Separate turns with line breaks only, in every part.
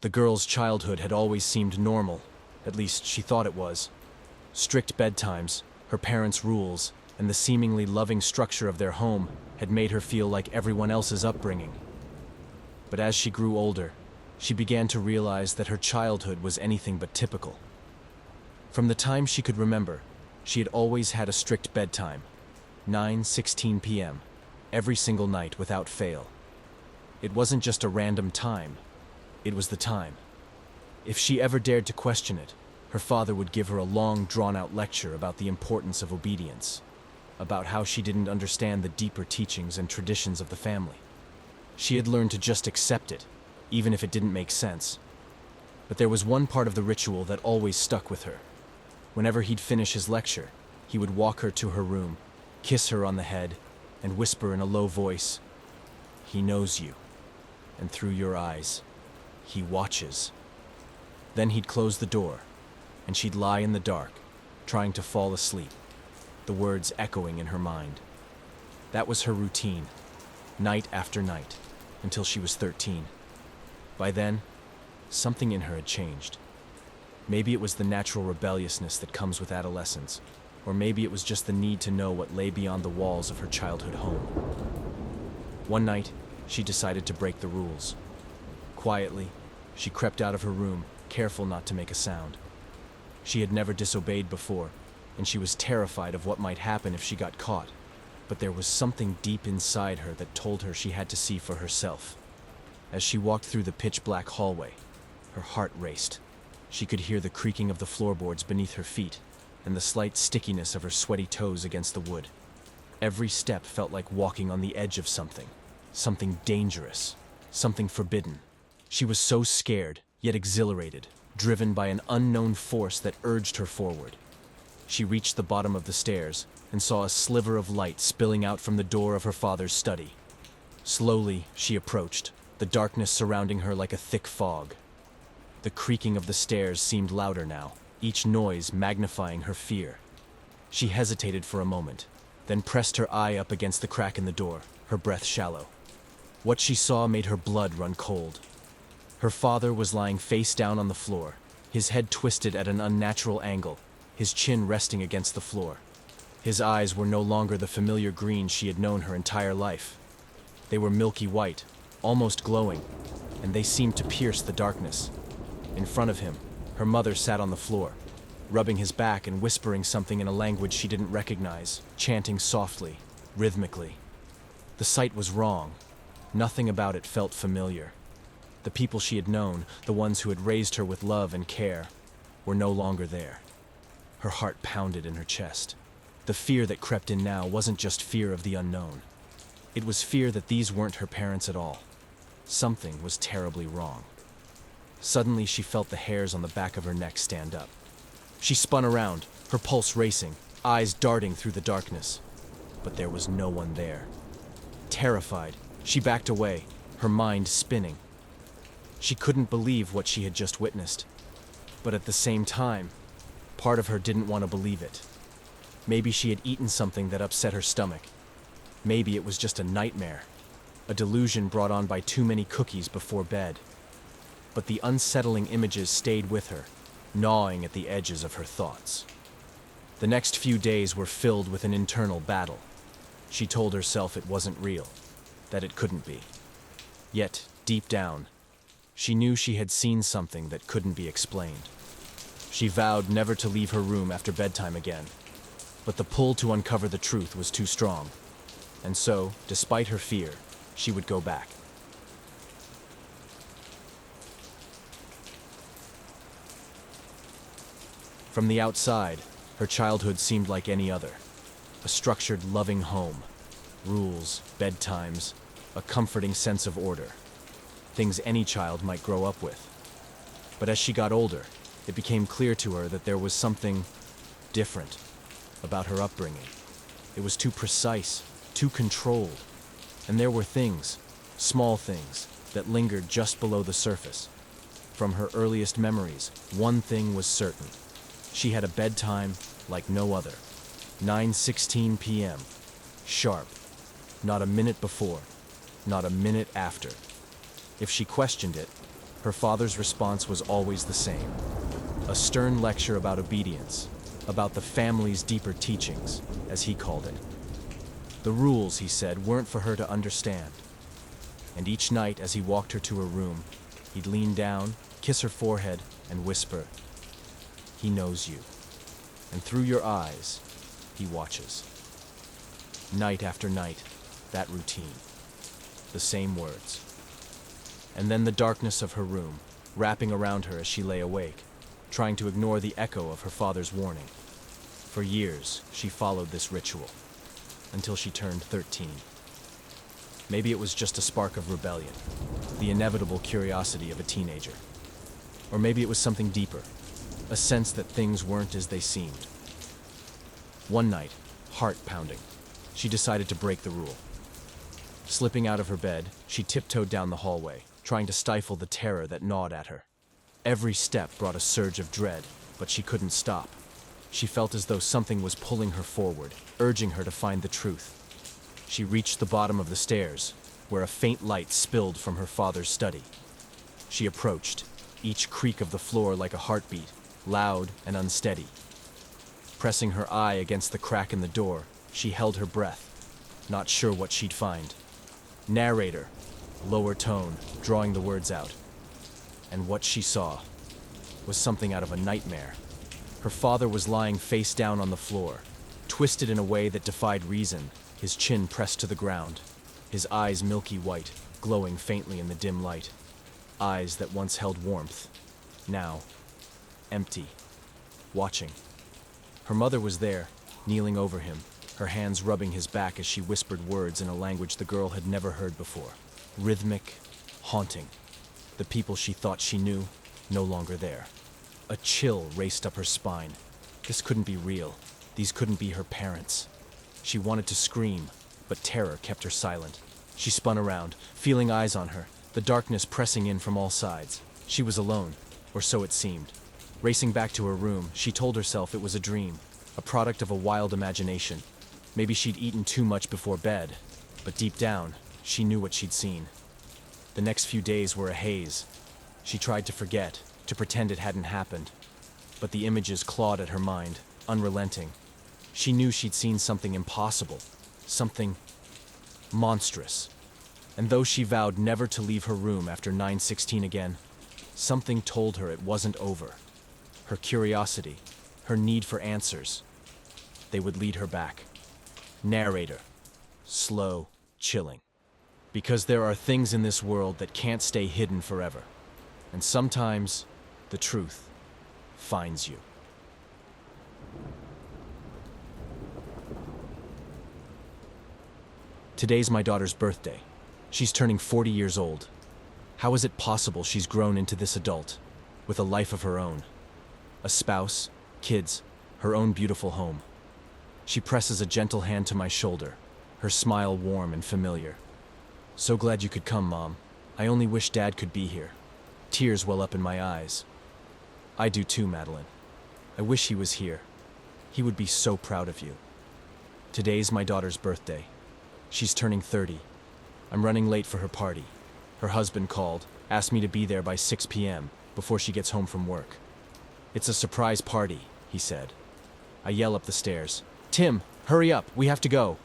The girl's childhood had always seemed normal, at least she thought it was. Strict bedtimes, her parents' rules, and the seemingly loving structure of their home had made her feel like everyone else's upbringing. But as she grew older, she began to realize that her childhood was anything but typical. From the time she could remember, she had always had a strict bedtime, 9:16 p.m., every single night without fail. It wasn't just a random time, it was the time. If she ever dared to question it, her father would give her a long, drawn-out lecture about the importance of obedience, about how she didn't understand the deeper teachings and traditions of the family. She had learned to just accept it, even if it didn't make sense. But there was one part of the ritual that always stuck with her. Whenever he'd finish his lecture, he would walk her to her room, kiss her on the head, and whisper in a low voice, "He knows you, and through your eyes, he watches." Then he'd close the door, and she'd lie in the dark, trying to fall asleep, the words echoing in her mind. That was her routine, night after night, until she was 13. By then, something in her had changed. Maybe it was the natural rebelliousness that comes with adolescence, or maybe it was just the need to know what lay beyond the walls of her childhood home. One night, she decided to break the rules. Quietly, she crept out of her room, careful not to make a sound. She had never disobeyed before, and she was terrified of what might happen if she got caught. But there was something deep inside her that told her she had to see for herself. As she walked through the pitch-black hallway, her heart raced. She could hear the creaking of the floorboards beneath her feet, and the slight stickiness of her sweaty toes against the wood. Every step felt like walking on the edge of something dangerous, something forbidden. She was so scared, yet exhilarated, driven by an unknown force that urged her forward. She reached the bottom of the stairs and saw a sliver of light spilling out from the door of her father's study. Slowly, she approached, the darkness surrounding her like a thick fog. The creaking of the stairs seemed louder now, each noise magnifying her fear. She hesitated for a moment, then pressed her eye up against the crack in the door, her breath shallow. What she saw made her blood run cold. Her father was lying face down on the floor, his head twisted at an unnatural angle, his chin resting against the floor. His eyes were no longer the familiar green she had known her entire life. They were milky white, almost glowing, and they seemed to pierce the darkness. In front of him, her mother sat on the floor, rubbing his back and whispering something in a language she didn't recognize, chanting softly, rhythmically. The sight was wrong. Nothing about it felt familiar. The people she had known, the ones who had raised her with love and care, were no longer there. Her heart pounded in her chest. The fear that crept in now wasn't just fear of the unknown. It was fear that these weren't her parents at all. Something was terribly wrong. Suddenly, she felt the hairs on the back of her neck stand up. She spun around, her pulse racing, eyes darting through the darkness. But there was no one there. Terrified, she backed away, her mind spinning. She couldn't believe what she had just witnessed. But at the same time, part of her didn't want to believe it. Maybe she had eaten something that upset her stomach. Maybe it was just a nightmare, a delusion brought on by too many cookies before bed. But the unsettling images stayed with her, gnawing at the edges of her thoughts. The next few days were filled with an internal battle. She told herself it wasn't real, that it couldn't be. Yet, deep down, she knew she had seen something that couldn't be explained. She vowed never to leave her room after bedtime again, but the pull to uncover the truth was too strong. And so, despite her fear, she would go back. From the outside, her childhood seemed like any other. A structured, loving home. Rules, bedtimes, a comforting sense of order. Things any child might grow up with. But as she got older, it became clear to her that there was something different about her upbringing. It was too precise, too controlled. And there were things, small things, that lingered just below the surface. From her earliest memories, one thing was certain. She had a bedtime like no other. 9:16 p.m. Sharp. Not a minute before, not a minute after. If she questioned it, Her father's response was always the same. A stern lecture about obedience, about the family's deeper teachings, as he called it. The rules, he said, weren't for her to understand. And each night as he walked her to her room, he'd lean down, kiss her forehead, and whisper, "He knows you. And through your eyes, he watches." Night after night, that routine. The same words. And then the darkness of her room, wrapping around her as she lay awake, trying to ignore the echo of her father's warning. For years, she followed this ritual, until she turned 13. Maybe it was just a spark of rebellion, the inevitable curiosity of a teenager. Or maybe it was something deeper, a sense that things weren't as they seemed. One night, heart pounding, she decided to break the rule. Slipping out of her bed, she tiptoed down the hallway, trying to stifle the terror that gnawed at her. Every step brought a surge of dread, but she couldn't stop. She felt as though something was pulling her forward, urging her to find the truth. She reached the bottom of the stairs, where a faint light spilled from her father's study. She approached, each creak of the floor like a heartbeat, loud and unsteady. Pressing her eye against the crack in the door, she held her breath, not sure what she'd find. "Narrator," lower tone, drawing the words out. And what she saw was something out of a nightmare. Her father was lying face down on the floor, twisted in a way that defied reason, his chin pressed to the ground, his eyes milky white, glowing faintly in the dim light. Eyes that once held warmth, now empty, watching. Her mother was there, kneeling over him, her hands rubbing his back as she whispered words in a language the girl had never heard before. Rhythmic, haunting. The people she thought she knew, no longer there. A chill raced up her spine. This couldn't be real. These couldn't be her parents. She wanted to scream, but terror kept her silent. She spun around, feeling eyes on her, the darkness pressing in from all sides. She was alone, or so it seemed. Racing back to her room, she told herself it was a dream, a product of a wild imagination. Maybe she'd eaten too much before bed, but deep down, she knew what she'd seen. The next few days were a haze. She tried to forget, to pretend it hadn't happened, but the images clawed at her mind, unrelenting. She knew she'd seen something impossible, something monstrous. And though she vowed never to leave her room after 9:16 again, something told her it wasn't over. Her curiosity, her need for answers, they would lead her back. Narrator. Slow, chilling. Because there are things in this world that can't stay hidden forever. And sometimes, the truth finds you. Today's my daughter's birthday. She's turning 40 years old. How is it possible she's grown into this adult, with a life of her own? A spouse, kids, her own beautiful home. She presses a gentle hand to my shoulder, her smile warm and familiar. "So glad you could come, Mom. I only wish Dad could be here." Tears well up in my eyes. "I do too, Madeline. I wish he was here. He would be so proud of you." Today's my daughter's birthday. She's turning 30. I'm running late for her party. Her husband called, asked me to be there by 6 p.m. before she gets home from work. "It's a surprise party," he said. I yell up the stairs. "Tim, hurry up, we have to go."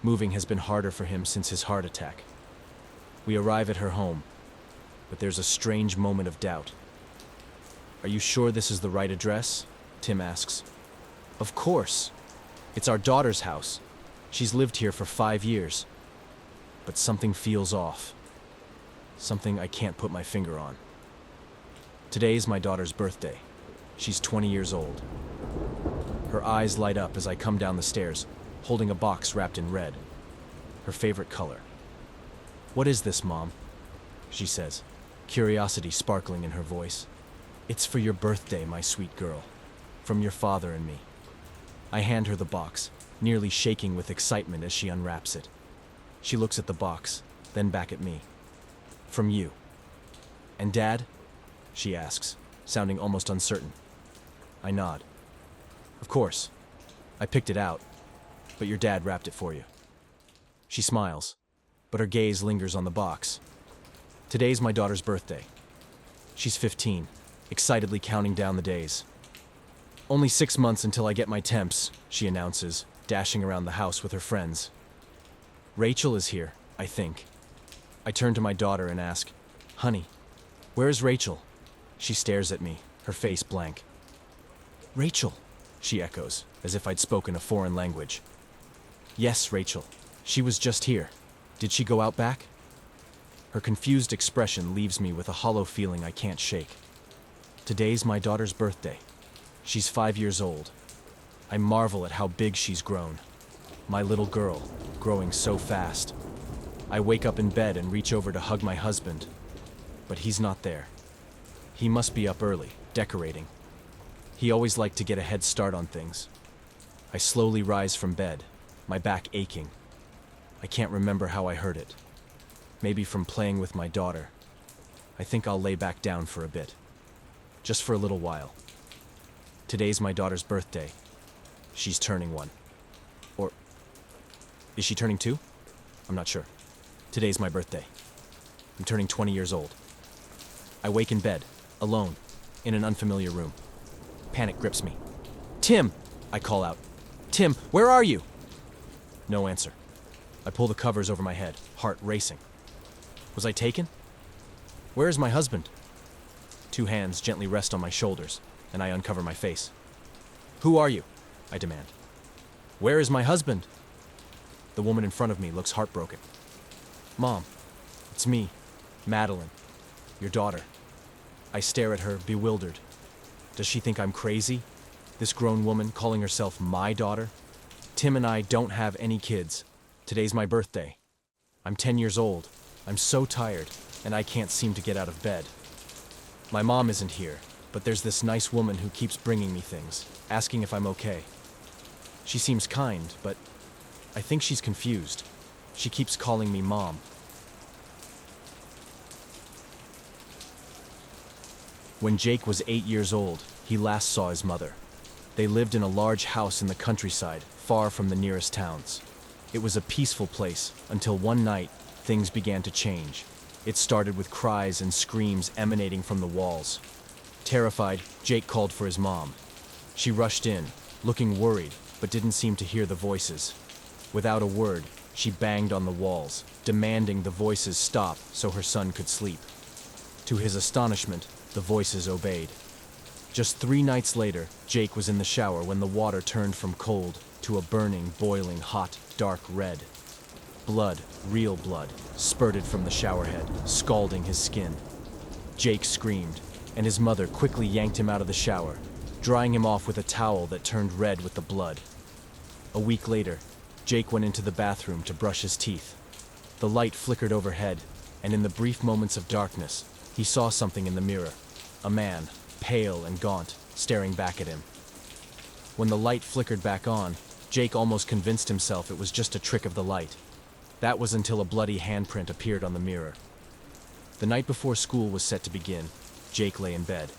Moving has been harder for him since his heart attack. We arrive at her home, but there's a strange moment of doubt. "Are you sure this is the right address?" Tim asks. "Of course. It's our daughter's house. She's lived here for 5 years. But something feels off. Something I can't put my finger on." Today's my daughter's birthday. She's 20 years old. Her eyes light up as I come down the stairs, holding a box wrapped in red. Her favorite color. "What is this, Mom?" she says, curiosity sparkling in her voice. "It's for your birthday, my sweet girl. From your father and me." I hand her the box, nearly shaking with excitement as she unwraps it. She looks at the box, then back at me. "From you. And Dad?" she asks, sounding almost uncertain. I nod. "Of course. I picked it out, but your dad wrapped it for you." She smiles, but her gaze lingers on the box. Today's my daughter's birthday. She's 15, excitedly counting down the days. "Only 6 months until I get my temps," she announces, dashing around the house with her friends. Rachel is here, I think. I turn to my daughter and ask, "Honey, where is Rachel?" She stares at me, her face blank. "Rachel," she echoes, as if I'd spoken a foreign language. "Yes, Rachel. She was just here. Did she go out back?" Her confused expression leaves me with a hollow feeling I can't shake. Today's my daughter's birthday. She's 5 years old. I marvel at how big she's grown. My little girl, growing so fast. I wake up in bed and reach over to hug my husband, but he's not there. He must be up early, decorating. He always liked to get a head start on things. I slowly rise from bed, my back aching. I can't remember how I heard it. Maybe from playing with my daughter. I think I'll lay back down for a bit. Just for a little while. Today's my daughter's birthday. She's turning 1. Or is she turning 2? I'm not sure. Today's my birthday. I'm turning 20 years old. I wake in bed, alone, in an unfamiliar room. Panic grips me. "Tim!" I call out. "Tim, where are you?" No answer. I pull the covers over my head, heart racing. Was I taken? Where is my husband? 2 hands gently rest on my shoulders, and I uncover my face. "Who are you?" I demand. "Where is my husband?" The woman in front of me looks heartbroken. "Mom, it's me, Madeline, your daughter." I stare at her, bewildered. Does she think I'm crazy? This grown woman calling herself my daughter? Tim and I don't have any kids. Today's my birthday. I'm 10 years old. I'm so tired, and I can't seem to get out of bed. My mom isn't here, but there's this nice woman who keeps bringing me things, asking if I'm okay. She seems kind, but I think she's confused. She keeps calling me Mom. When Jake was 8 years old, he last saw his mother. They lived in a large house in the countryside, far from the nearest towns. It was a peaceful place until one night, things began to change. It started with cries and screams emanating from the walls. Terrified, Jake called for his mom. She rushed in, looking worried, but didn't seem to hear the voices. Without a word, she banged on the walls, demanding the voices stop so her son could sleep. To his astonishment, the voices obeyed. Just 3 nights later, Jake was in the shower when the water turned from cold to a burning, boiling, hot, dark red. Blood, real blood, spurted from the showerhead, scalding his skin. Jake screamed, and his mother quickly yanked him out of the shower, drying him off with a towel that turned red with the blood. A week later, Jake went into the bathroom to brush his teeth. The light flickered overhead, and in the brief moments of darkness, he saw something in the mirror. A man, pale and gaunt, staring back at him. When the light flickered back on, Jake almost convinced himself it was just a trick of the light. That was until a bloody handprint appeared on the mirror. The night before school was set to begin, Jake lay in bed.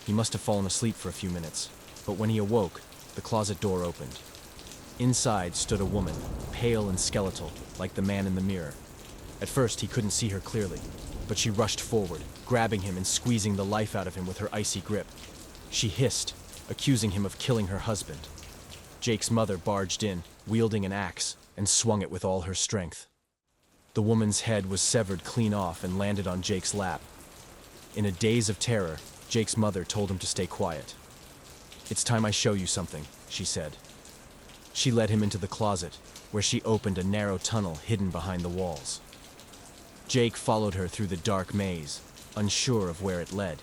He must have fallen asleep for a few minutes, but when he awoke, the closet door opened. Inside stood a woman, pale and skeletal, like the man in the mirror. At first, he couldn't see her clearly, but she rushed forward, grabbing him and squeezing the life out of him with her icy grip. She hissed, accusing him of killing her husband. Jake's mother barged in, wielding an axe, and swung it with all her strength. The woman's head was severed clean off and landed on Jake's lap. In a daze of terror, Jake's mother told him to stay quiet. "It's time I show you something," she said. She led him into the closet, where she opened a narrow tunnel hidden behind the walls. Jake followed her through the dark maze, unsure of where it led.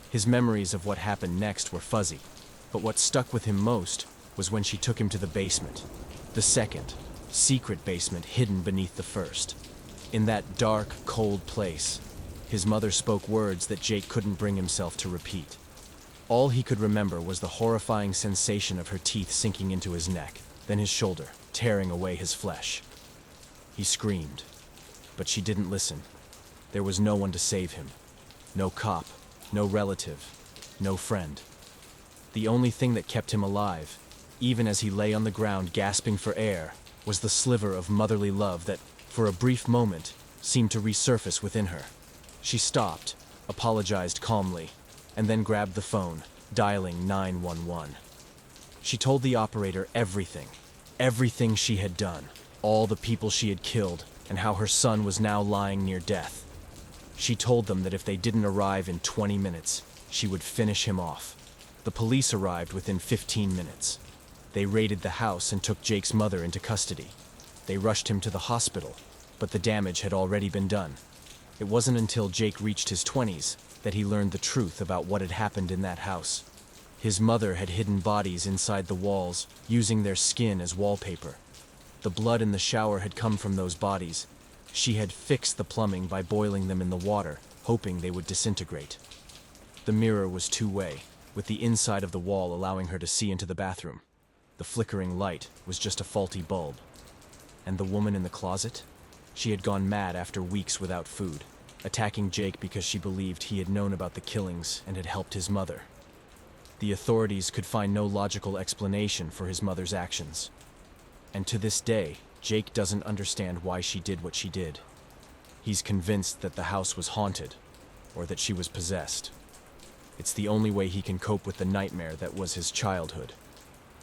His memories of what happened next were fuzzy, but what stuck with him most was when she took him to the basement, the second, secret basement hidden beneath the first. In that dark, cold place, his mother spoke words that Jake couldn't bring himself to repeat. All he could remember was the horrifying sensation of her teeth sinking into his neck, then his shoulder, tearing away his flesh. He screamed, but she didn't listen. There was no one to save him. No cop, no relative, no friend. The only thing that kept him alive, even as he lay on the ground gasping for air, was the sliver of motherly love that, for a brief moment, seemed to resurface within her. She stopped, apologized calmly, and then grabbed the phone, dialing 911. She told the operator everything she had done, all the people she had killed, and how her son was now lying near death. She told them that if they didn't arrive in 20 minutes, she would finish him off. The police arrived within 15 minutes. They raided the house and took Jake's mother into custody. They rushed him to the hospital, but the damage had already been done. It wasn't until Jake reached his 20s that he learned the truth about what had happened in that house. His mother had hidden bodies inside the walls, using their skin as wallpaper. The blood in the shower had come from those bodies. She had fixed the plumbing by boiling them in the water, hoping they would disintegrate. The mirror was two-way, with the inside of the wall allowing her to see into the bathroom. The flickering light was just a faulty bulb. And the woman in the closet? She had gone mad after weeks without food, attacking Jake because she believed he had known about the killings and had helped his mother. The authorities could find no logical explanation for his mother's actions. And to this day, Jake doesn't understand why she did what she did. He's convinced that the house was haunted, or that she was possessed. It's the only way he can cope with the nightmare that was his childhood.